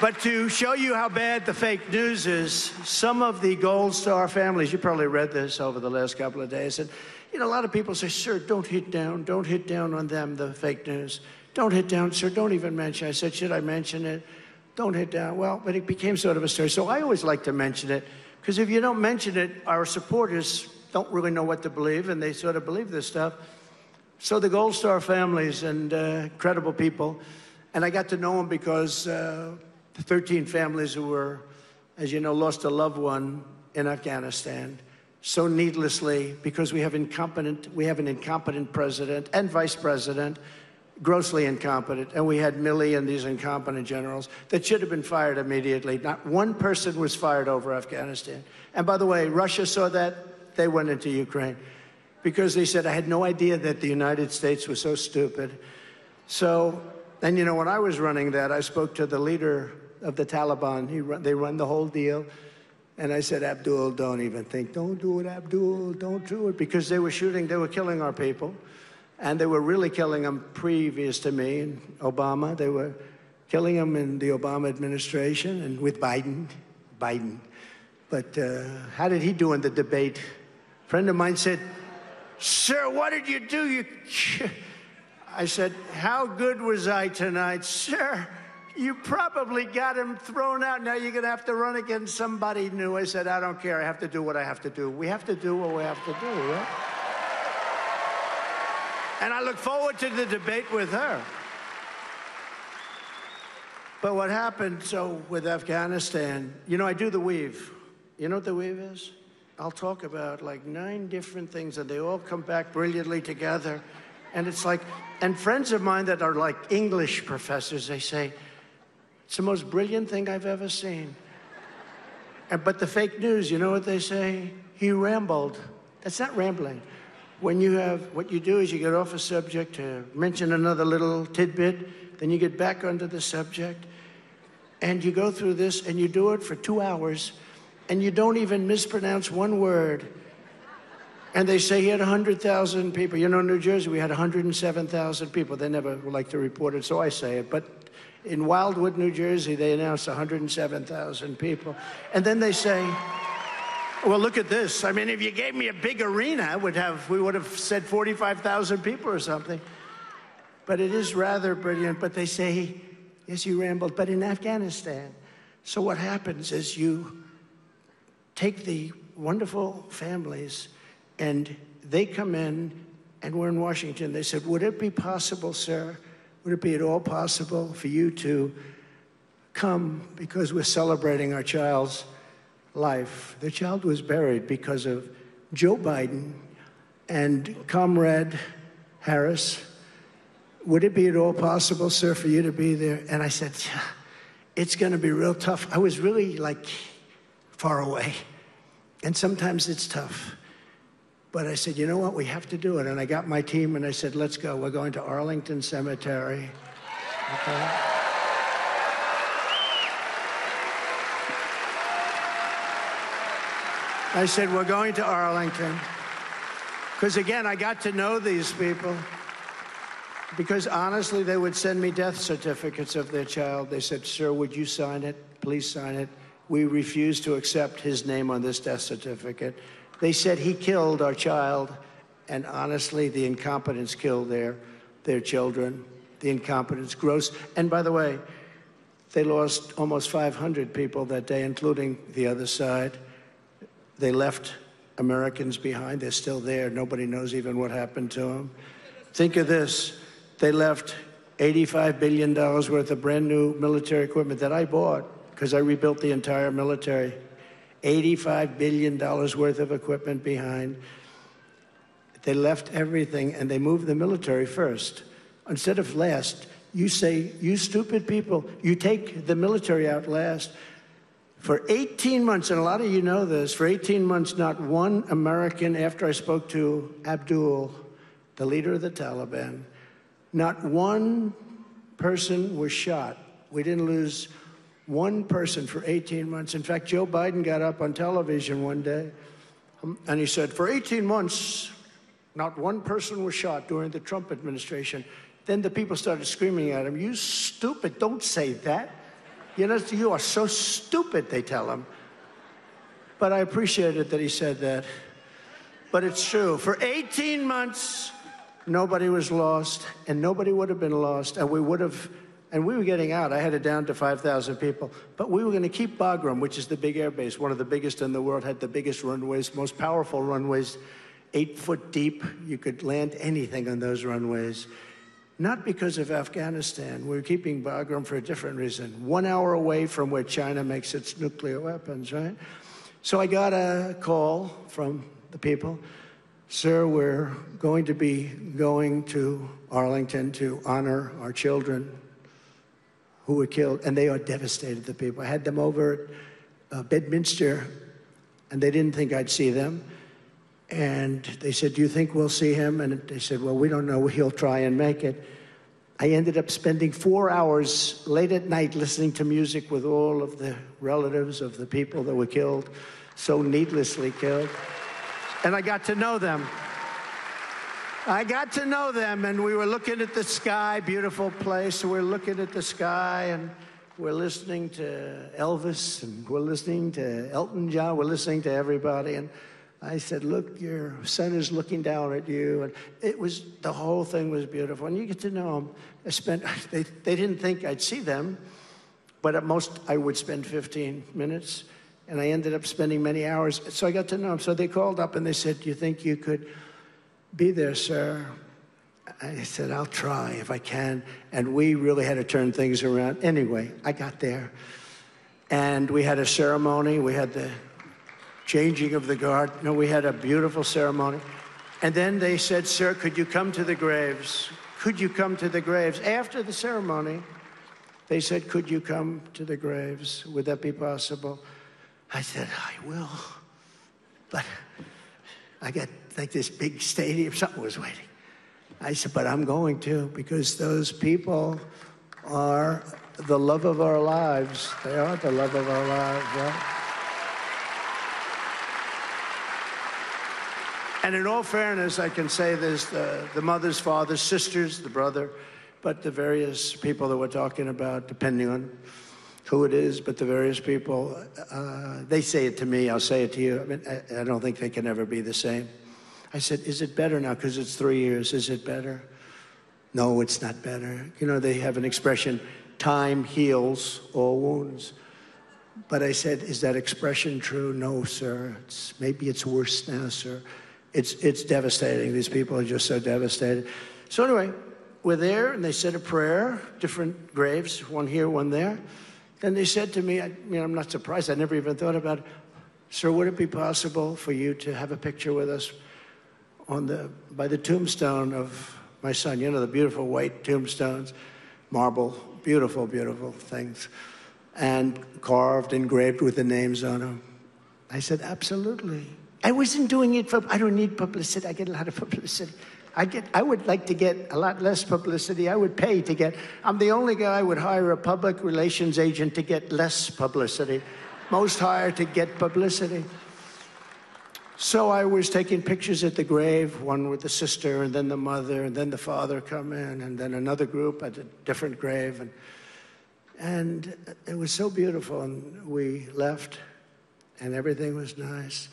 But to show you how bad the fake news is, some of the Gold Star families, you probably read this over the last couple of days, and you know, a lot of people say, sir, don't hit down on them, the fake news. Don't hit down, sir, don't even mention. I said, should I mention it? Don't hit down. Well, but it became sort of a story. So I always like to mention it, because if you don't mention it, our supporters don't really know what to believe, and they sort of believe this stuff. So the Gold Star families and credible people, and I got to know them because the 13 families who were, as you know, lost a loved one in Afghanistan so needlessly because we have an incompetent president and vice president, grossly incompetent, and we had Milley and these incompetent generals that should have been fired immediately. Not one person was fired over Afghanistan. And by the way, Russia saw that, they went into Ukraine because they said, I had no idea that the United States was so stupid. So, and you know, when I was running that, I spoke to the leader of the Taliban. They run the whole deal. And I said, Abdul, don't even think. Don't do it, Abdul. Don't do it. Because they were shooting, they were killing our people. And they were really killing them previous to me and Obama. They were killing them in the Obama administration and with Biden. But how did he do in the debate? A friend of mine said, sir, what did you do? I said, how good was I tonight? Sir, you probably got him thrown out. Now you're going to have to run against somebody new. I said, I don't care. I have to do what I have to do. We have to do what we have to do, right? And I look forward to the debate with her. But what happened, so with Afghanistan, you know, I do the weave. You know what the weave is? I'll talk about like 9 different things, and they all come back brilliantly together. And it's like, and friends of mine that are like English professors, they say, it's the most brilliant thing I've ever seen. But the fake news, you know what they say? He rambled. That's not rambling. When you have, what you do is you get off a subject to mention another little tidbit, then you get back onto the subject, and you go through this, and you do it for 2 hours, and you don't even mispronounce one word. And they say he had 100,000 people. You know, in New Jersey, we had 107,000 people. They never like to report it, so I say it. But in Wildwood, New Jersey, they announced 107,000 people. And then they say, well, look at this. I mean, if you gave me a big arena, we would have said 45,000 people or something. But it is rather brilliant. But they say, yes, you rambled, but in Afghanistan. So what happens is you take the wonderful families, and they come in, and we're in Washington. They said, would it be possible, sir, would it be at all possible for you to come because we're celebrating our child's life? The child was buried because of Joe Biden and Comrade Harris. Would it be at all possible, sir, for you to be there? And I said, it's going to be real tough. I was really, like, far away. And sometimes it's tough. But I said, you know what? We have to do it. And I got my team, and I said, let's go. We're going to Arlington Cemetery. Okay? I said, we're going to Arlington. Because, again, I got to know these people. Because, honestly, they would send me death certificates of their child. They said, sir, would you sign it? Please sign it. We refuse to accept his name on this death certificate. They said he killed our child, and honestly, the incompetence killed their children. The incompetence, gross. And by the way, they lost almost 500 people that day, including the other side. They left Americans behind. They're still there. Nobody knows even what happened to them. Think of this. They left $85 billion worth of brand new military equipment that I bought because I rebuilt the entire military. $85 billion worth of equipment behind. They left everything, and they moved the military first. Instead of last, you say, you stupid people, you take the military out last. For 18 months, and a lot of you know this, for 18 months, not one American, after I spoke to Abdul, the leader of the Taliban, not one person was shot. We didn't lose one person for 18 months. In fact, Joe Biden got up on television one day, and he said, for 18 months, not one person was shot during the Trump administration. Then the people started screaming at him, you stupid, don't say that. You know, you are so stupid, they tell him. But I appreciated that he said that. But it's true. For 18 months, nobody was lost, and nobody would have been lost, and we were getting out. I had it down to 5,000 people. But we were going to keep Bagram, which is the big air base, one of the biggest in the world, had the biggest runways, most powerful runways, 8 foot deep. You could land anything on those runways. Not because of Afghanistan. We were keeping Bagram for a different reason. 1 hour away from where China makes its nuclear weapons, right? So I got a call from the people. Sir, we're going to be going to Arlington to honor our children who were killed, and they are devastated, the people. I had them over at Bedminster, and they didn't think I'd see them. And they said, do you think we'll see him? And they said, well, we don't know. He'll try and make it. I ended up spending 4 hours late at night listening to music with all of the relatives of the people that were killed, so needlessly killed. And I got to know them. I got to know them, and we were looking at the sky, beautiful place. We're looking at the sky, and we're listening to Elvis, and we're listening to Elton John. We're listening to everybody. And I said, look, your son is looking down at you. And the whole thing was beautiful. And you get to know them. They didn't think I'd see them, but at most I would spend 15 minutes. And I ended up spending many hours. So I got to know them. So they called up and they said, do you think you could be there, sir? I said, I'll try if I can. And we really had to turn things around. Anyway, I got there. And we had a ceremony. We had the changing of the guard. No, we had a beautiful ceremony. And then they said, sir, could you come to the graves? Could you come to the graves? After the ceremony, they said, could you come to the graves? Would that be possible? I said, I will. But I got like this big stadium, something was waiting. I said, but I'm going to, because those people are the love of our lives. They are the love of our lives, right? And in all fairness, I can say there's the mother's, father's, sisters, the brother, but the various people that we're talking about, depending on who it is, but the various people, they say it to me, I'll say it to you. I mean, I don't think they can ever be the same. I said, is it better now? Because it's 3 years, is it better? No, it's not better. You know, they have an expression, time heals all wounds. But I said, is that expression true? No, sir. Maybe it's worse now, sir. It's devastating. These people are just so devastated. So anyway, we're there, and they said a prayer, different graves, one here, one there. Then they said to me, I'm not surprised. I never even thought about it. Sir, would it be possible for you to have a picture with us by the tombstone of my son? You know, the beautiful white tombstones, marble, beautiful, beautiful things, and carved, engraved with the names on them. I said, absolutely. I wasn't doing it I don't need publicity. I get a lot of publicity. I would like to get a lot less publicity. I would pay to get, I'm the only guy who would hire a public relations agent to get less publicity. Most hire to get publicity. So I was taking pictures at the grave, one with the sister, and then the mother, and then the father come in, and then another group at a different grave. And it was so beautiful, and we left, and everything was nice.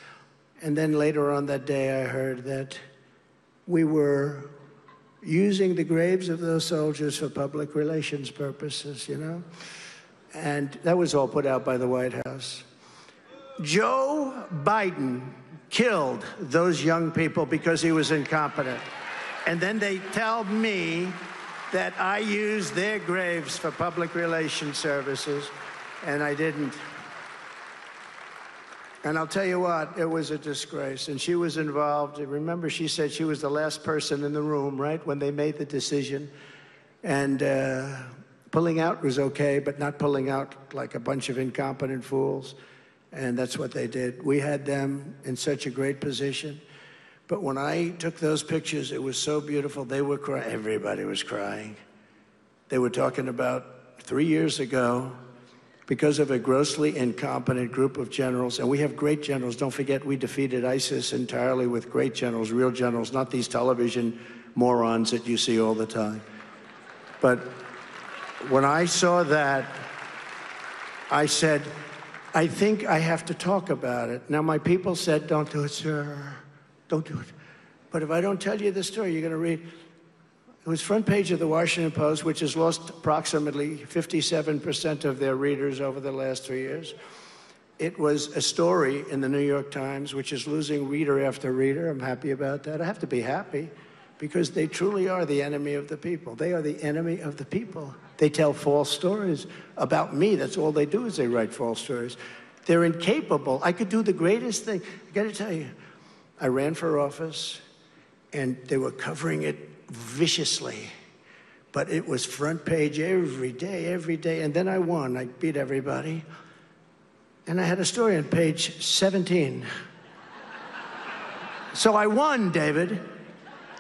And then later on that day, I heard that we were using the graves of those soldiers for public relations purposes, you know? And that was all put out by the White House. Joe Biden killed those young people because he was incompetent. And then they tell me that I used their graves for public relations services, and I didn't. And I'll tell you what, it was a disgrace. And she was involved. Remember, she said she was the last person in the room, right, when they made the decision. And pulling out was okay, but not pulling out like a bunch of incompetent fools. And that's what they did. We had them in such a great position. But when I took those pictures, it was so beautiful. They were crying. Everybody was crying. They were talking about 3 years ago, because of a grossly incompetent group of generals, and we have great generals. Don't forget, we defeated ISIS entirely with great generals, real generals, not these television morons that you see all the time. But when I saw that, I said, I think I have to talk about it. Now, my people said, don't do it, sir. Don't do it. But if I don't tell you the story, you're going to read. It was front page of the Washington Post, which has lost approximately 57% of their readers over the last 3 years. It was a story in the New York Times, which is losing reader after reader. I'm happy about that. I have to be happy because they truly are the enemy of the people. They are the enemy of the people. They tell false stories about me. That's all they do is they write false stories. They're incapable. I could do the greatest thing. I got to tell you, I ran for office, and they were covering it viciously. But it was front page every day. And then I won. I beat everybody. And I had a story on page 17. So I won, David.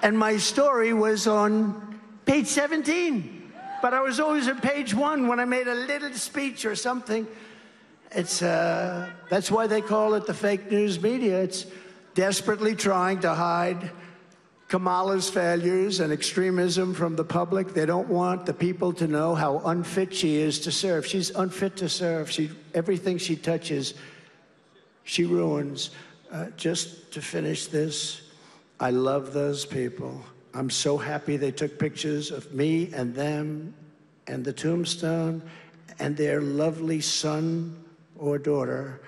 And my story was on page 17. But I was always at page 1 when I made a little speech or something. It's, that's why they call it the fake news media. It's desperately trying to hide Kamala's failures and extremism from the public. They don't want the people to know how unfit she is to serve. She's unfit to serve. Everything she touches, she ruins. Just to finish this, I love those people. I'm so happy they took pictures of me and them and the tombstone and their lovely son or daughter.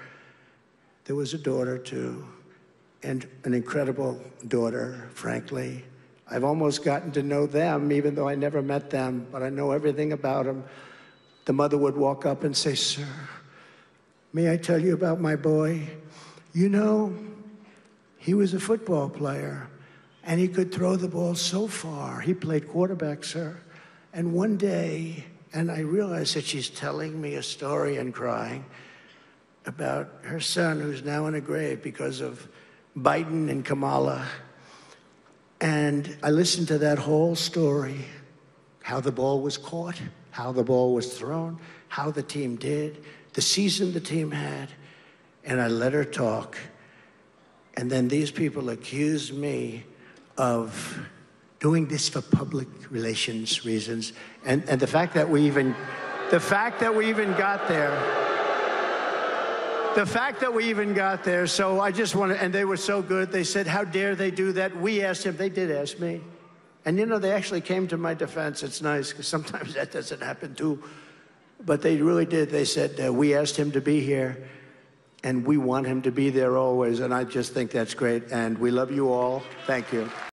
There was a daughter, too. And an incredible daughter, frankly. I've almost gotten to know them, even though I never met them, but I know everything about them. The mother would walk up and say, "Sir, may I tell you about my boy? You know, he was a football player, and he could throw the ball so far. He played quarterback, sir. And one day," and I realized that she's telling me a story and crying about her son who's now in a grave because of Biden and Kamala. And I listened to that whole story, how the ball was caught, how the ball was thrown, how the team did, the season the team had, and I let her talk. And then these people accused me of doing this for public relations reasons. And the fact that we even got there, so I just want to, and they were so good. They said, how dare they do that? We asked him. They did ask me. And, you know, they actually came to my defense. It's nice, because sometimes that doesn't happen, too. But they really did. They said, we asked him to be here, and we want him to be there always. And I just think that's great. And we love you all. Thank you.